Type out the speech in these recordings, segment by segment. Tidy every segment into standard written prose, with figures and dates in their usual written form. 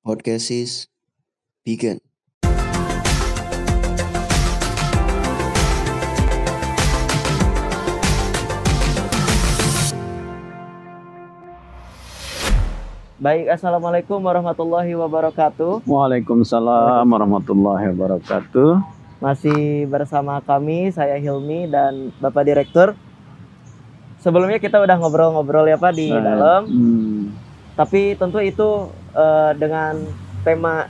Podcast is begin. Baik, assalamualaikum warahmatullahi wabarakatuh. Waalaikumsalam warahmatullahi wabarakatuh. Masih bersama kami, saya Hilmi dan Bapak Direktur. Sebelumnya kita udah ngobrol-ngobrol ya Pak di dalam. Tapi tentu itu dengan tema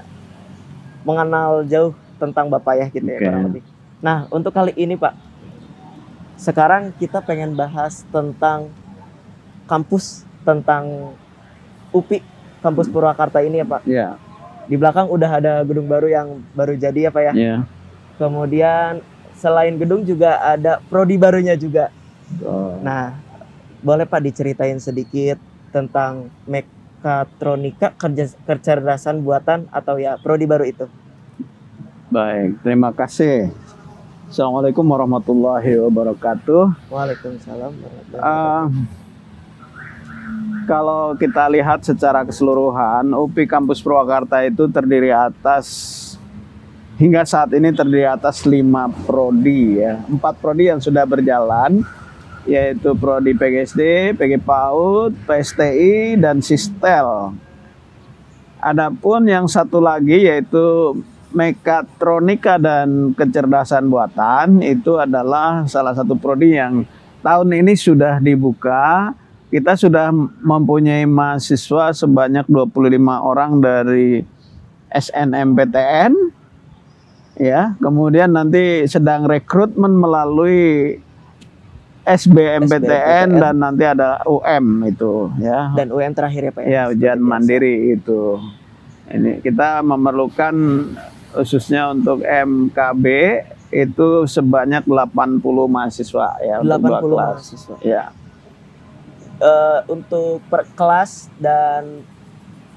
mengenal jauh tentang Bapak ya gitu ya kurang lebih. Nah untuk kali ini Pak, sekarang kita pengen bahas tentang kampus, tentang UPI kampus Purwakarta ini ya Pak. Ya. Di belakang udah ada gedung baru yang baru jadi ya Pak ya. Ya. Kemudian selain gedung juga ada prodi barunya juga. Nah, boleh Pak diceritain sedikit tentang mekatronika kecerdasan buatan atau ya prodi baru itu? Baik, terima kasih. Assalamualaikum warahmatullahi wabarakatuh. Waalaikumsalam warahmatullahi wabarakatuh. Kalau kita lihat secara keseluruhan, UPI Kampus Purwakarta itu terdiri atas hingga saat ini terdiri atas 5 prodi ya. 4 prodi yang sudah berjalan, yaitu prodi PGSD, PG PAUD, PSTI, dan Sistel. Adapun yang satu lagi yaitu Mekatronika dan Kecerdasan Buatan, itu adalah salah satu prodi yang tahun ini sudah dibuka. Kita sudah mempunyai mahasiswa sebanyak 25 orang dari SNMPTN. Ya, kemudian nanti sedang rekrutmen melalui SBMPTN dan nanti ada UM itu ya. Dan UM terakhir ya Pak ya. Ya, ujian mandiri itu. Ini kita memerlukan khususnya untuk MKB itu sebanyak 80 mahasiswa ya. 80 mahasiswa. Ya. Untuk per kelas dan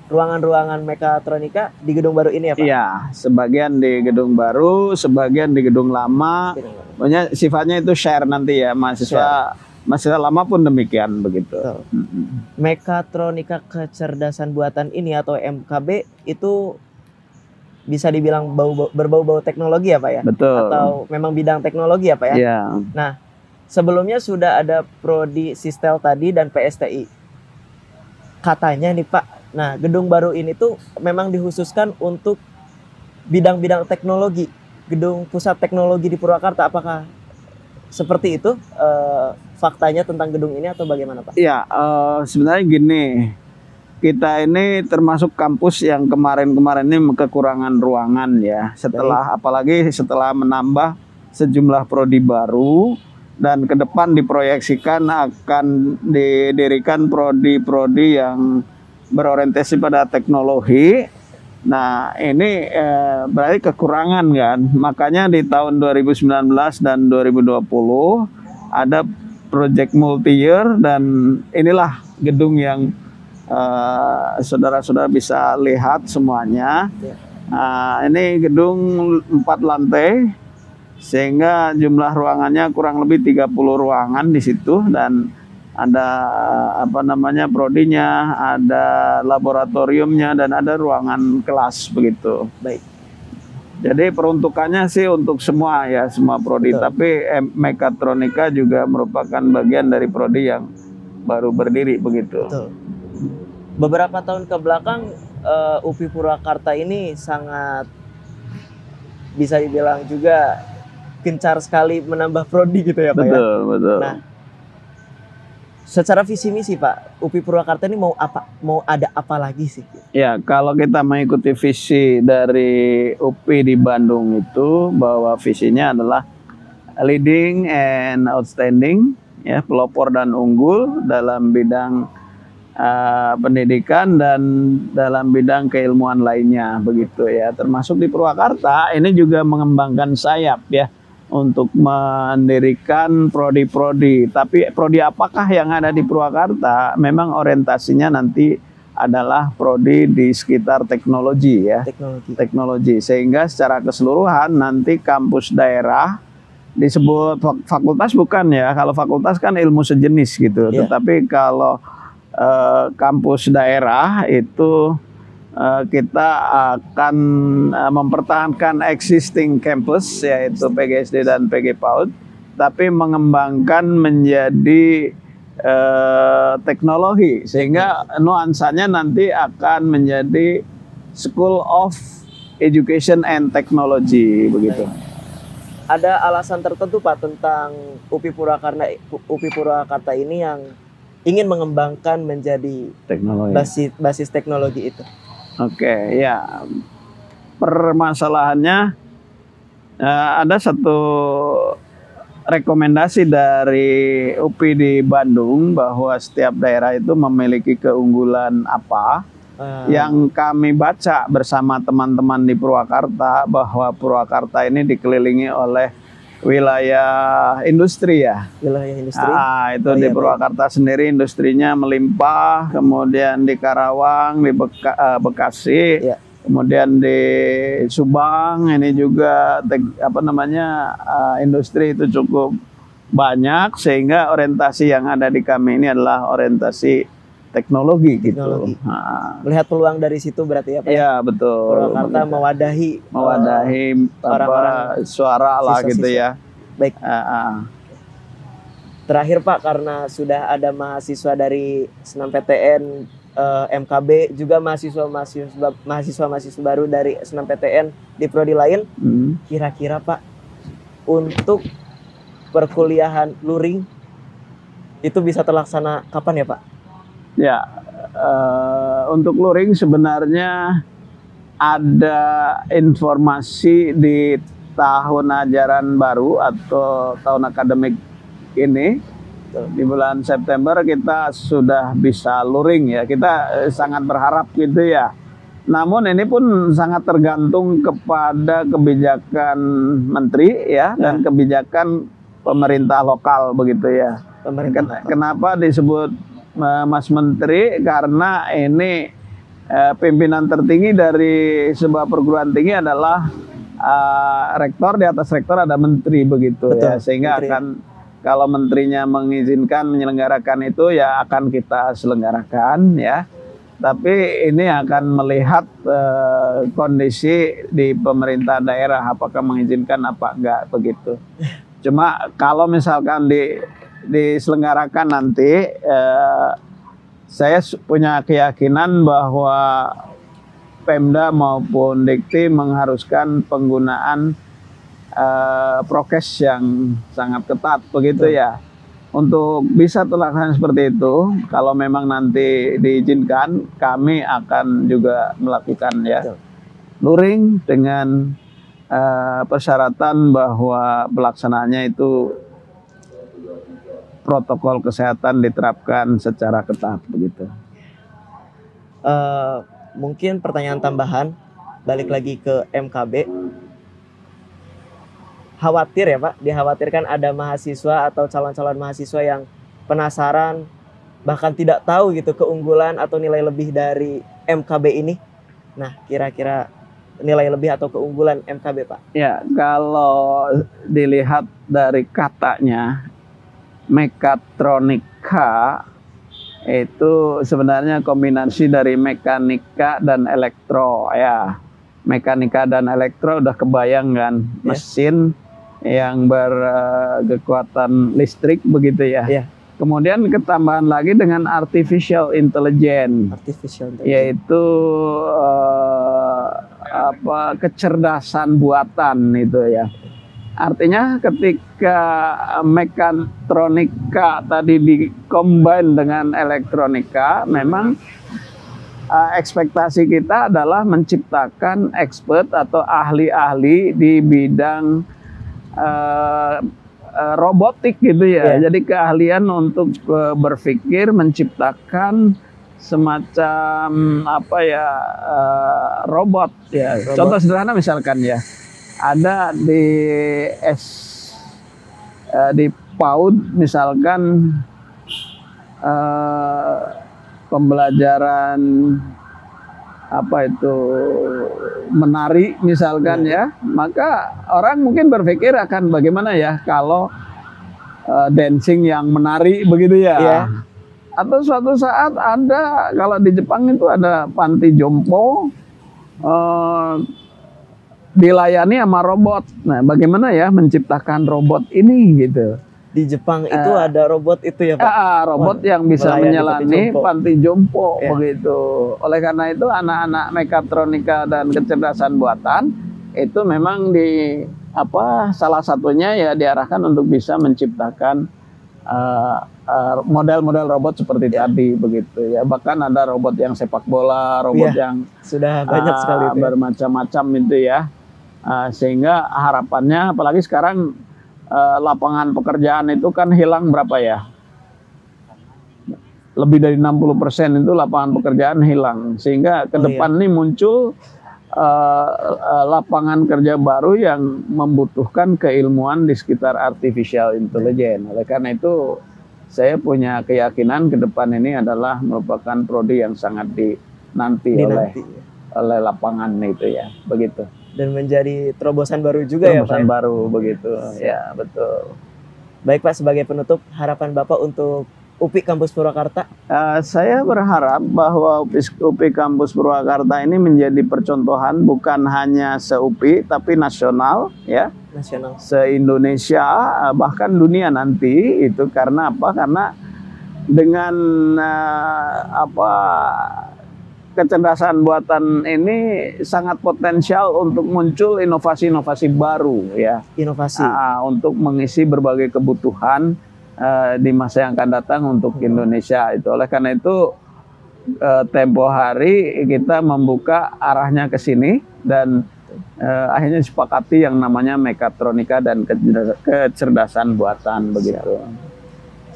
ruangan-ruangan mekatronika di gedung baru ini ya Pak? Iya, sebagian di gedung baru, sebagian di gedung lama. Pokoknya sifatnya itu share nanti ya, mahasiswa lama pun demikian begitu. Mekatronika kecerdasan buatan ini atau MKB itu bisa dibilang berbau-bau teknologi ya Pak ya? Betul. Atau memang bidang teknologi ya Pak ya? Iya. Nah, sebelumnya sudah ada prodi Sistel tadi dan PSTI. Katanya nih Pak, nah gedung baru ini tuh memang dikhususkan untuk bidang-bidang teknologi. Gedung pusat teknologi di Purwakarta, apakah seperti itu faktanya tentang gedung ini atau bagaimana Pak? Iya, sebenarnya gini, kita ini termasuk kampus yang kemarin-kemarin ini kekurangan ruangan ya. Apalagi setelah menambah sejumlah prodi baru. Dan ke depan diproyeksikan akan didirikan prodi-prodi yang berorientasi pada teknologi. Nah ini berarti kekurangan kan. Makanya di tahun 2019 dan 2020 ada proyek multi-year dan inilah gedung yang saudara-saudara bisa lihat semuanya. Ini gedung 4 lantai. Sehingga jumlah ruangannya kurang lebih 30 ruangan di situ dan ada prodinya, ada laboratoriumnya dan ada ruangan kelas begitu. Baik. Jadi peruntukannya sih untuk semua ya, semua prodi. Betul. Tapi mekatronika juga merupakan bagian dari prodi yang baru berdiri begitu. Betul. Beberapa tahun ke belakang UPI Purwakarta ini sangat bisa dibilang juga gencar sekali menambah prodi gitu ya Pak ya. Betul, betul. Nah, secara visi misi Pak, UPI Purwakarta ini mau ada apa lagi sih? Ya, kalau kita mengikuti visi dari UPI di Bandung itu bahwa visinya adalah leading and outstanding ya, pelopor dan unggul dalam bidang pendidikan dan dalam bidang keilmuan lainnya begitu ya. Termasuk di Purwakarta ini juga mengembangkan sayap ya untuk mendirikan prodi-prodi. Tapi prodi apakah yang ada di Purwakarta? Memang orientasinya nanti adalah prodi di sekitar teknologi ya. Teknologi. Sehingga secara keseluruhan nanti kampus daerah disebut fakultas bukan ya. Kalau fakultas kan ilmu sejenis gitu. Yeah. Tetapi kalau kampus daerah itu kita akan mempertahankan existing campus yaitu PGSD dan PG PAUD, tapi mengembangkan menjadi teknologi sehingga nuansanya nanti akan menjadi School of Education and Technology begitu. Ada alasan tertentu Pak tentang UPI Purwakarta ini yang ingin mengembangkan menjadi teknologi. basis teknologi itu? Oke, ya. Permasalahannya ada satu rekomendasi dari UPI di Bandung bahwa setiap daerah itu memiliki keunggulan apa. Yang kami baca bersama teman-teman di Purwakarta bahwa Purwakarta ini dikelilingi oleh wilayah industri ya. Wilayah industri. Itu di Purwakarta sendiri industrinya melimpah, kemudian di Karawang, di Bekasi, kemudian di Subang ini juga industri itu cukup banyak sehingga orientasi yang ada di kami ini adalah orientasi teknologi gitu. Melihat peluang dari situ berarti ya Pak? Iya betul. Purwakarta mewadahi orang-orang suara lah gitu ya. Baik. Terakhir Pak, karena sudah ada mahasiswa dari SNMPTN, MKB, juga mahasiswa baru dari SNMPTN di prodi lain, kira-kira Pak untuk perkuliahan luring itu bisa terlaksana kapan ya Pak? Ya, untuk luring sebenarnya ada informasi di tahun ajaran baru atau tahun akademik ini di bulan September kita sudah bisa luring ya. Kita sangat berharap gitu ya. Namun ini pun sangat tergantung kepada kebijakan menteri ya dan kebijakan pemerintah lokal begitu ya. Kenapa disebut Mas Menteri? Karena ini pimpinan tertinggi dari sebuah perguruan tinggi adalah rektor, di atas rektor ada menteri begitu. Betul, ya, sehingga menteri. Akan kalau menterinya mengizinkan menyelenggarakan itu ya akan kita selenggarakan ya. Tapi ini akan melihat kondisi di pemerintah daerah apakah mengizinkan apa enggak begitu. Cuma kalau misalkan diselenggarakan nanti, saya punya keyakinan bahwa Pemda maupun Dikti mengharuskan penggunaan prokes yang sangat ketat begitu ya. Untuk bisa terlaksana seperti itu, kalau memang nanti diizinkan, kami akan juga melakukan ya luring dengan persyaratan bahwa pelaksanaannya itu protokol kesehatan diterapkan secara ketat begitu. Mungkin pertanyaan tambahan, balik lagi ke MKB. Khawatir ya Pak, dikhawatirkan ada mahasiswa atau calon-calon mahasiswa yang penasaran, bahkan tidak tahu gitu keunggulan atau nilai lebih dari MKB ini. Nah, kira-kira nilai lebih atau keunggulan MKB Pak? Ya, kalau dilihat dari katanya, mekatronika itu sebenarnya kombinasi dari mekanika dan elektro ya. Mekanika dan elektro udah kebayang kan, mesin yang berkekuatan listrik begitu ya. Kemudian ketambahan lagi dengan artificial intelligence, yaitu kecerdasan buatan itu ya. Artinya ketika mekatronika tadi dikombin dengan elektronika, memang ekspektasi kita adalah menciptakan expert atau ahli-ahli di bidang robotik gitu ya. Jadi keahlian untuk berpikir, menciptakan semacam robot ya. Contoh sederhana misalkan ya. Ada di PAUD misalkan pembelajaran menari misalkan ya, maka orang mungkin berpikir akan bagaimana ya kalau dancing yang menari begitu ya. atau suatu saat ada, kalau di Jepang itu ada panti jompo dilayani sama robot. Nah, bagaimana ya menciptakan robot ini gitu? Di Jepang itu ada robot itu ya Pak? Robot yang bisa menyelani panti jompo Ya. begitu. Oleh karena itu anak-anak mekatronika dan kecerdasan buatan itu memang salah satunya ya diarahkan untuk bisa menciptakan model-model robot seperti tadi begitu ya. Bahkan ada robot yang sepak bola, robot yang sudah banyak sekali itu bermacam-macam itu ya. Sehingga harapannya, apalagi sekarang lapangan pekerjaan itu kan hilang berapa ya? Lebih dari 60% itu lapangan pekerjaan hilang. Sehingga ke depan ini muncul lapangan kerja baru yang membutuhkan keilmuan di sekitar artificial intelligence. Oleh karena itu saya punya keyakinan ke depan ini adalah merupakan prodi yang sangat dinanti oleh lapangan itu ya, begitu. Dan menjadi terobosan baru juga ya Pak? Terobosan baru begitu, ya betul. Baik Pak, sebagai penutup, harapan Bapak untuk UPI Kampus Purwakarta? Saya berharap bahwa UPI Kampus Purwakarta ini menjadi percontohan bukan hanya se-UPI tapi nasional ya. Nasional. Se-Indonesia bahkan dunia nanti itu karena apa? Karena dengan kecerdasan buatan ini sangat potensial untuk muncul inovasi-inovasi baru ya. Inovasi. Untuk mengisi berbagai kebutuhan di masa yang akan datang untuk Indonesia itu. Oleh karena itu tempo hari kita membuka arahnya ke sini dan akhirnya disepakati yang namanya mekatronika dan kecerdasan buatan begitu.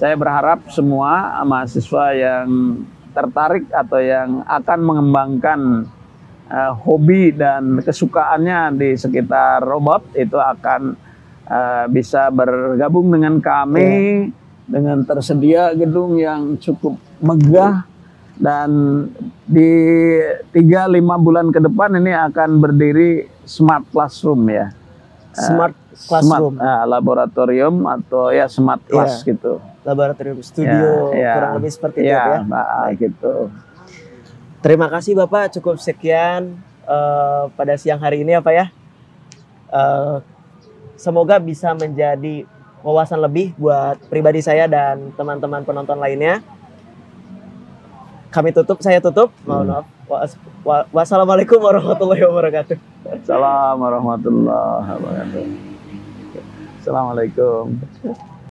Saya berharap semua mahasiswa yang tertarik atau yang akan mengembangkan hobi dan kesukaannya di sekitar robot itu akan bisa bergabung dengan kami dengan tersedia gedung yang cukup megah, dan di 3-5 bulan ke depan ini akan berdiri smart classroom ya. Smart classroom. Laboratorium atau ya smart class gitu. Laboratorium studio kurang lebih seperti itu ya. Gitu. Terima kasih Bapak, cukup sekian pada siang hari ini ya Pak ya. Semoga bisa menjadi wawasan lebih buat pribadi saya dan teman-teman penonton lainnya. Saya tutup. Mohon maaf. Wassalamualaikum warahmatullahi wabarakatuh. Assalamualaikum warahmatullahi wabarakatuh. Assalamualaikum.